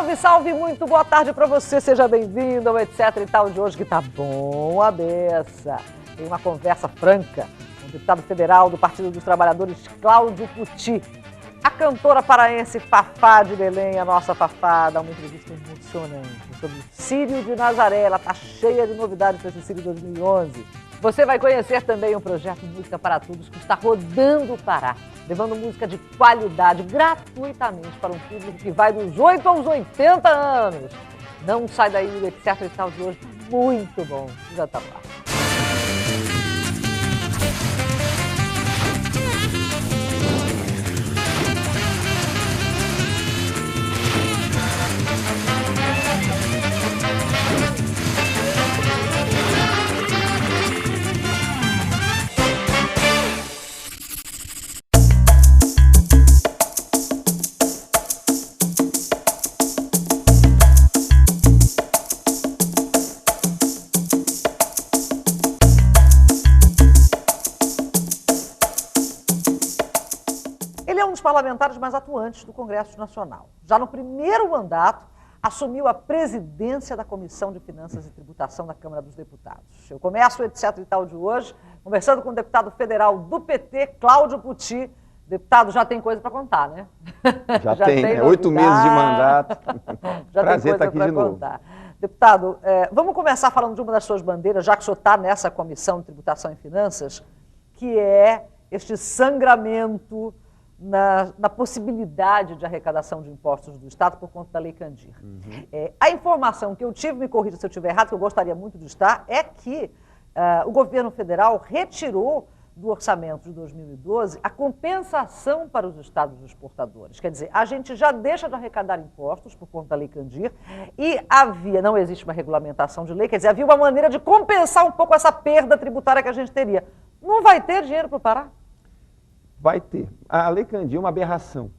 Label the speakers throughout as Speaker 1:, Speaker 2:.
Speaker 1: Salve, salve, muito boa tarde para você, seja bem-vindo ao Etc e Tal de hoje, que tá bom a beça. Tem uma conversa franca com o deputado federal do Partido dos Trabalhadores, Cláudio Puti. A cantora paraense Fafá de Belém, a nossa Fafá, dá uma entrevista emocionante sobre o Círio de Nazaré. Ela tá cheia de novidades para esse Círio 2011. Você vai conhecer também um projeto Música para Todos que está rodando o Pará, levando música de qualidade gratuitamente para um público que vai dos 8 aos 80 anos. Não sai daí, o Etc e Tal de hoje, muito bom. Já tá lá. Ele é um dos parlamentares mais atuantes do Congresso Nacional. Já no primeiro mandato, assumiu a presidência da Comissão de Finanças e Tributação da Câmara dos Deputados. Eu começo o Etc e Tal de hoje, conversando com o deputado federal do PT, Cláudio Puti. Deputado, já tem coisa para contar, né?
Speaker 2: Já tem 8 meses de mandato.
Speaker 1: Já
Speaker 2: Prazer
Speaker 1: tem
Speaker 2: estar
Speaker 1: coisa
Speaker 2: aqui de novo.
Speaker 1: contar. Deputado, vamos começar falando de uma das suas bandeiras, já que o senhor está nessa Comissão de Tributação e Finanças, que é este sangramento na possibilidade de arrecadação de impostos do Estado por conta da Lei Candir. A informação que eu tive, me corrija se eu estiver errado, que eu gostaria muito de estar, é que o governo federal retirou do orçamento de 2012 a compensação para os estados exportadores. Quer dizer, a gente já deixa de arrecadar impostos por conta da Lei Candir e não existe uma regulamentação de lei, quer dizer, havia uma maneira de compensar um pouco essa perda tributária que a gente teria. Não vai ter dinheiro para o Pará?
Speaker 2: Vai ter. A Lei Candir é uma aberração.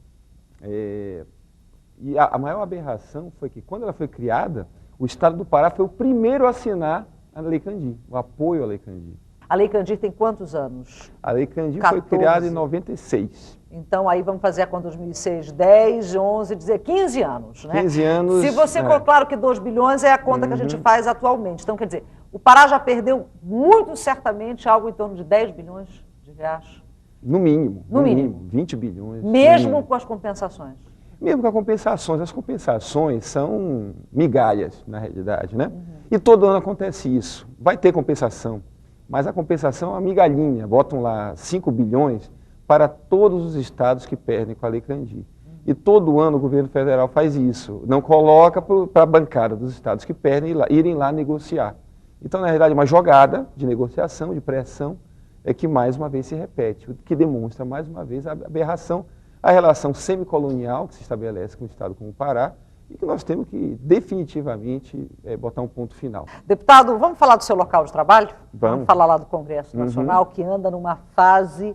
Speaker 2: E a maior aberração foi que, quando ela foi criada, o Estado do Pará foi o primeiro a assinar a Lei Candir, o apoio à Lei Candir.
Speaker 1: A Lei Candir tem quantos anos?
Speaker 2: A Lei Candir
Speaker 1: 14.
Speaker 2: foi criada em 96.
Speaker 1: Então, aí vamos fazer a conta 2006, 10, 11, 15 anos, né?
Speaker 2: 15 anos.
Speaker 1: Se você for, claro que 2 bilhões é a conta que a gente faz atualmente. Então, quer dizer, o Pará já perdeu muito certamente algo em torno de 10 bilhões de reais.
Speaker 2: No mínimo.
Speaker 1: No mínimo.
Speaker 2: 20 bilhões.
Speaker 1: Mesmo com as compensações?
Speaker 2: Mesmo com as compensações. As compensações são migalhas, na realidade, né? E todo ano acontece isso. Vai ter compensação, mas a compensação é uma migalhinha. Botam lá 5 bilhões para todos os estados que perdem com a Lei Candir. E todo ano o governo federal faz isso. Não coloca para a bancada dos estados que perdem irem lá negociar. Então, na realidade, é uma jogada de negociação, de pressão, é que mais uma vez se repete, o que demonstra mais uma vez a aberração, a relação semicolonial que se estabelece com o Estado como o Pará e que nós temos que definitivamente botar um ponto final.
Speaker 1: Deputado, vamos falar do seu local de trabalho?
Speaker 2: Vamos
Speaker 1: falar lá do Congresso Nacional, que anda numa fase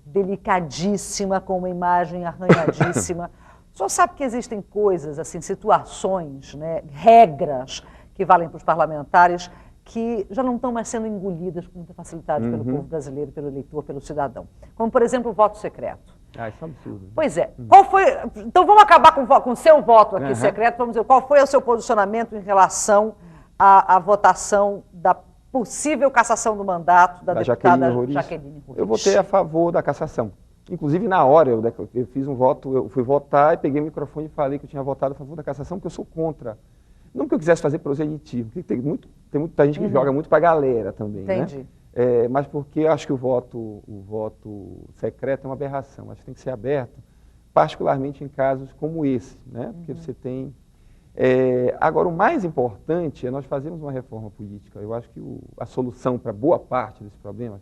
Speaker 1: delicadíssima, com uma imagem arranhadíssima. O senhor sabe que existem coisas, assim, situações, né, regras que valem para os parlamentares que já não estão mais sendo engolidas com muita facilidade pelo povo brasileiro, pelo eleitor, pelo cidadão. Como, por exemplo, o voto secreto.
Speaker 2: Isso é absurdo.
Speaker 1: Pois é. Qual foi... Então, vamos acabar com o seu voto aqui secreto. Vamos dizer, qual foi o seu posicionamento em relação à votação da possível cassação do mandato da deputada Jaqueline Roriz?
Speaker 2: Eu votei a favor da cassação. Inclusive, na hora, eu fiz um voto, eu fui votar e peguei o microfone e falei que eu tinha votado a favor da cassação, porque eu sou contra. Não que eu quisesse fazer proselitismo, porque tem muita gente que joga muito para a galera também.
Speaker 1: Entendi.
Speaker 2: Né? Mas porque eu acho que o voto secreto é uma aberração. Acho que tem que ser aberto, particularmente em casos como esse, né? Porque você tem... Agora, o mais importante é nós fazermos uma reforma política. Eu acho que a solução para boa parte desse problema,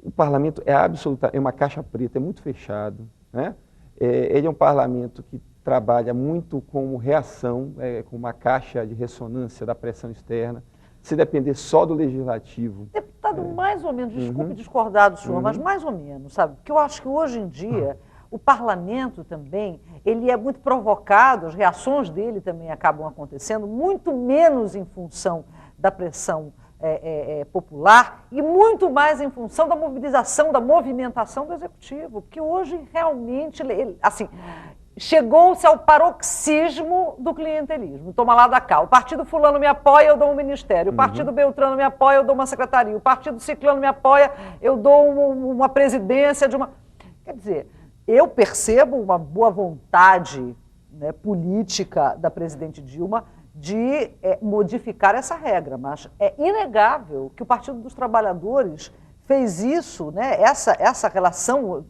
Speaker 2: o parlamento é uma caixa preta, é muito fechado, né? Ele é um parlamento que trabalha muito como reação, com uma caixa de ressonância da pressão externa. Se depender só do legislativo...
Speaker 1: Deputado, mais ou menos, desculpe discordar do senhor, mas mais ou menos, sabe? Porque eu acho que hoje em dia o parlamento também, ele é muito provocado, as reações dele também acabam acontecendo, muito menos em função da pressão popular e muito mais em função da mobilização, da movimentação do Executivo, porque hoje realmente, assim, chegou-se ao paroxismo do clientelismo. Toma lá da cá. O partido fulano me apoia, eu dou um ministério. O partido Beltrano me apoia, eu dou uma secretaria. O partido ciclano me apoia, eu dou uma presidência de uma... Quer dizer, eu percebo uma boa vontade, né, política da presidente Dilma de modificar essa regra, mas é inegável que o Partido dos Trabalhadores fez isso, né, essa relação,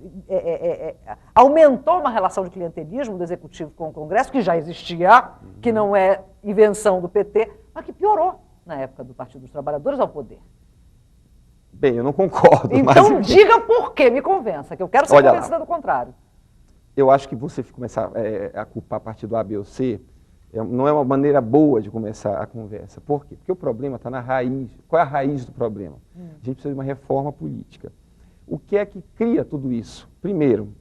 Speaker 1: aumentou uma relação de clientelismo do Executivo com o Congresso, que já existia, que não é invenção do PT, mas que piorou na época do Partido dos Trabalhadores ao poder.
Speaker 2: Bem, eu não concordo.
Speaker 1: Então
Speaker 2: mas...
Speaker 1: diga por quê, me convença, que eu quero ser convencida do contrário.
Speaker 2: Eu acho que você começar a culpar a partir do A, B ou C não é uma maneira boa de começar a conversa. Por quê? Porque o problema está na raiz. Qual é a raiz do problema? A gente precisa de uma reforma política. O que é que cria tudo isso? Primeiro,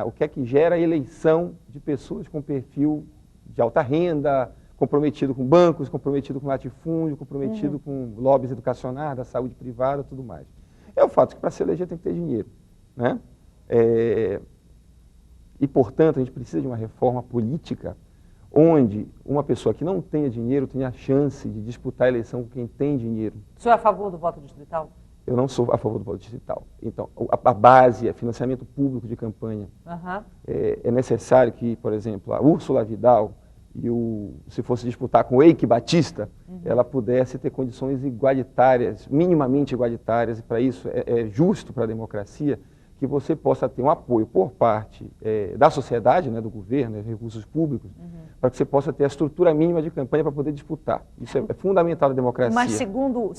Speaker 2: o que é que gera a eleição de pessoas com perfil de alta renda, comprometido com bancos, comprometido com latifúndio, comprometido com lobbies educacionais, da saúde privada, tudo mais. É o fato que para se eleger tem que ter dinheiro, né? E, portanto, a gente precisa de uma reforma política onde uma pessoa que não tenha dinheiro tenha a chance de disputar a eleição com quem tem dinheiro.
Speaker 1: O senhor é a favor do voto distrital?
Speaker 2: Eu não sou a favor do voto distrital. Então, a base é financiamento público de campanha. É necessário que, por exemplo, a Úrsula Vidal, se fosse disputar com o Eike Batista, ela pudesse ter condições igualitárias, minimamente igualitárias, e para isso é justo para a democracia que você possa ter um apoio por parte da sociedade, né, do governo, recursos públicos, para que você possa ter a estrutura mínima de campanha para poder disputar. Isso é fundamental na democracia.
Speaker 1: Mas segundo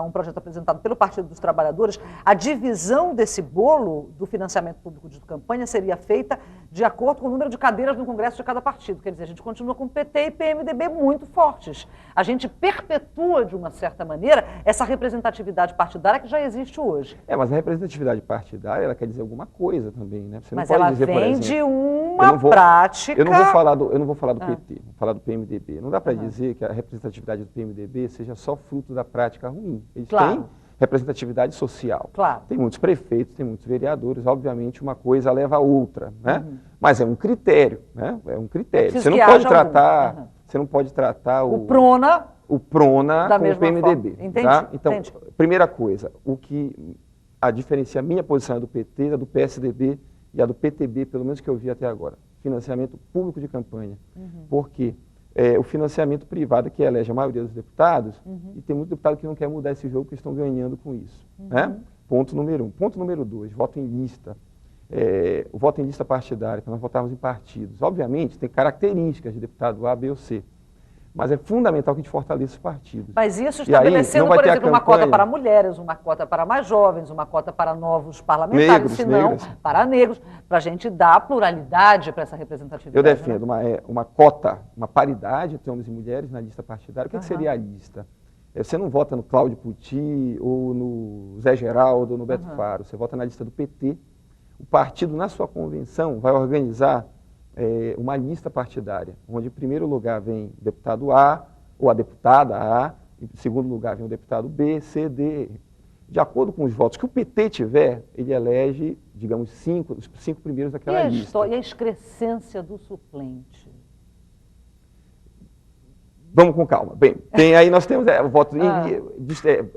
Speaker 1: um projeto apresentado pelo Partido dos Trabalhadores, a divisão desse bolo do financiamento público de campanha seria feita de acordo com o número de cadeiras no Congresso de cada partido. Quer dizer, a gente continua com PT e PMDB muito fortes. A gente perpetua, de uma certa maneira, essa representatividade partidária que já existe hoje.
Speaker 2: Mas a representatividade partidária, ela quer dizer alguma coisa também, né? Você
Speaker 1: mas
Speaker 2: não pode
Speaker 1: ela
Speaker 2: dizer,
Speaker 1: vem
Speaker 2: por exemplo,
Speaker 1: de uma prática...
Speaker 2: Eu não vou falar do PT, vou falar do PMDB. Não dá para dizer que a representatividade do PMDB seja só fruto da prática ruim. Eles têm representatividade social. Tem muitos prefeitos, tem muitos vereadores, obviamente uma coisa leva a outra, né? Mas é um critério, né? É um critério. Você não pode tratar, você não pode tratar o PRONA com o PMDB.
Speaker 1: Entendi,
Speaker 2: tá? Então,
Speaker 1: entendi.
Speaker 2: Primeira coisa, o que a diferencia a minha posição do PT, a do PSDB e a do PTB, pelo menos que eu vi até agora. Financiamento público de campanha. Porque o financiamento privado que elege a maioria dos deputados, e tem muito deputado que não quer mudar esse jogo, que estão ganhando com isso. Né? Ponto número 1. Ponto número 2, voto em lista. O voto em lista partidária, para nós votarmos em partidos. Obviamente, tem características de deputado A, B ou C. Mas é fundamental que a gente fortaleça os partidos.
Speaker 1: Mas isso estabelecendo, por exemplo, uma cota para mulheres, uma cota para mais jovens, uma cota para novos parlamentares, negros, para negros, para a gente dar pluralidade para essa representatividade.
Speaker 2: Eu defendo uma cota, uma paridade entre homens e mulheres na lista partidária. O que seria a lista? Você não vota no Cláudio Pucci, ou no Zé Geraldo, ou no Beto Faro. Você vota na lista do PT. O partido, na sua convenção, vai organizar uma lista partidária, onde em primeiro lugar vem o deputado A, ou a deputada A, em segundo lugar vem o deputado B, C, D. De acordo com os votos que o PT tiver, ele elege, digamos, os cinco primeiros daquela lista.
Speaker 1: E a excrescência do suplente?
Speaker 2: Vamos com calma. Bem, nós temos o voto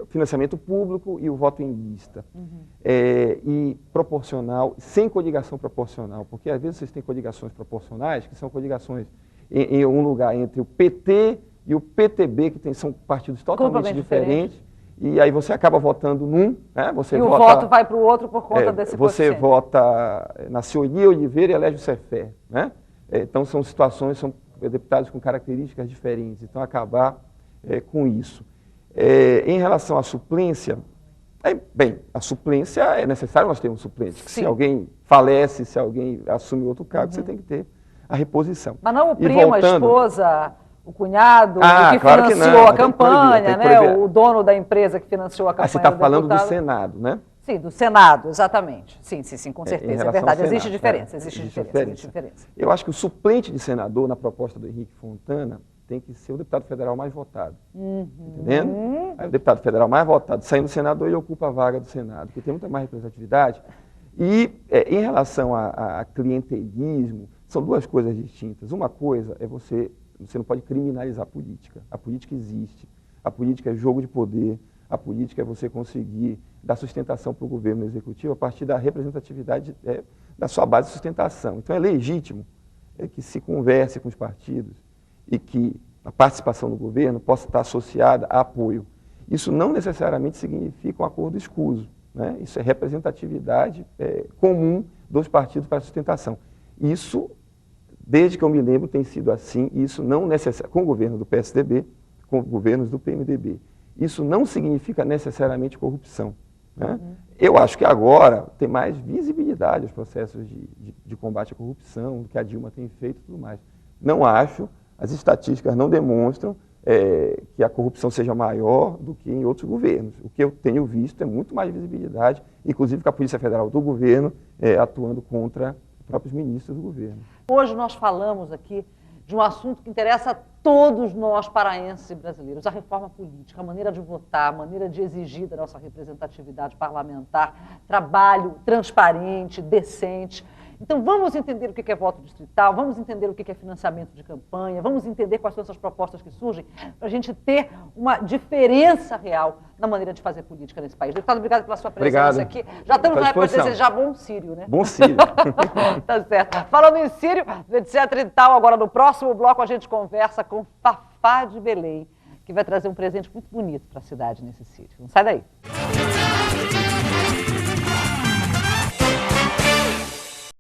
Speaker 2: financiamento público e o voto em lista. E proporcional, sem coligação proporcional, porque às vezes vocês têm coligações proporcionais, que são coligações em um lugar entre o PT e o PTB, que são partidos totalmente diferentes. E aí você acaba votando num, né?
Speaker 1: O voto vai para o outro por conta desse
Speaker 2: Você vota na Cioli Oliveira e elege o Cefé, né? Então são situações, são deputados com características diferentes, então acabar com isso. Em relação à suplência, a suplência é necessário nós termos suplente. Se alguém falece, se alguém assume outro cargo, você tem que ter a reposição.
Speaker 1: Mas não o primo, a esposa, o cunhado, o que financiou a campanha, né? O dono da empresa que financiou a campanha.
Speaker 2: Você está falando do Senado, né?
Speaker 1: Sim, do Senado, exatamente. Sim, com certeza, é verdade. Existe diferença, existe diferença.
Speaker 2: Eu acho que o suplente de senador, na proposta do Henrique Fontana, tem que ser o deputado federal mais votado. Entendendo? Aí o deputado federal mais votado, saindo do senador, ele ocupa a vaga do Senado, porque tem muita mais representatividade. E em relação a clientelismo, são duas coisas distintas. Uma coisa é você não pode criminalizar a política. A política existe. A política é jogo de poder. A política é você conseguir dar sustentação para o governo executivo a partir da representatividade da sua base de sustentação. Então é legítimo que se converse com os partidos e que a participação no governo possa estar associada a apoio. Isso não necessariamente significa um acordo escuso, né? Isso é representatividade comum dos partidos para a sustentação. Isso, desde que eu me lembro, tem sido assim, e isso não necessariamente, com o governo do PSDB, com governos do PMDB. Isso não significa necessariamente corrupção, né? Eu acho que agora tem mais visibilidade aos processos de combate à corrupção, do que a Dilma tem feito e tudo mais. Não acho, as estatísticas não demonstram que a corrupção seja maior do que em outros governos. O que eu tenho visto é muito mais visibilidade, inclusive com a Polícia Federal do governo atuando contra os próprios ministros do governo.
Speaker 1: Hoje nós falamos aqui de um assunto que interessa a todos nós paraenses e brasileiros, a reforma política, a maneira de votar, a maneira de exigir da nossa representatividade parlamentar, trabalho transparente, decente. Então vamos entender o que é voto distrital, vamos entender o que é financiamento de campanha, vamos entender quais são essas propostas que surgem, para a gente ter uma diferença real na maneira de fazer política nesse país. Deputado, obrigado pela sua presença aqui. Já estamos na época de desejar bom Círio, né?
Speaker 2: Bom Círio.
Speaker 1: Tá certo. Falando em Círio, etc e tal, agora no próximo bloco a gente conversa com Fafá de Belém, que vai trazer um presente muito bonito para a cidade nesse Círio. Não sai daí.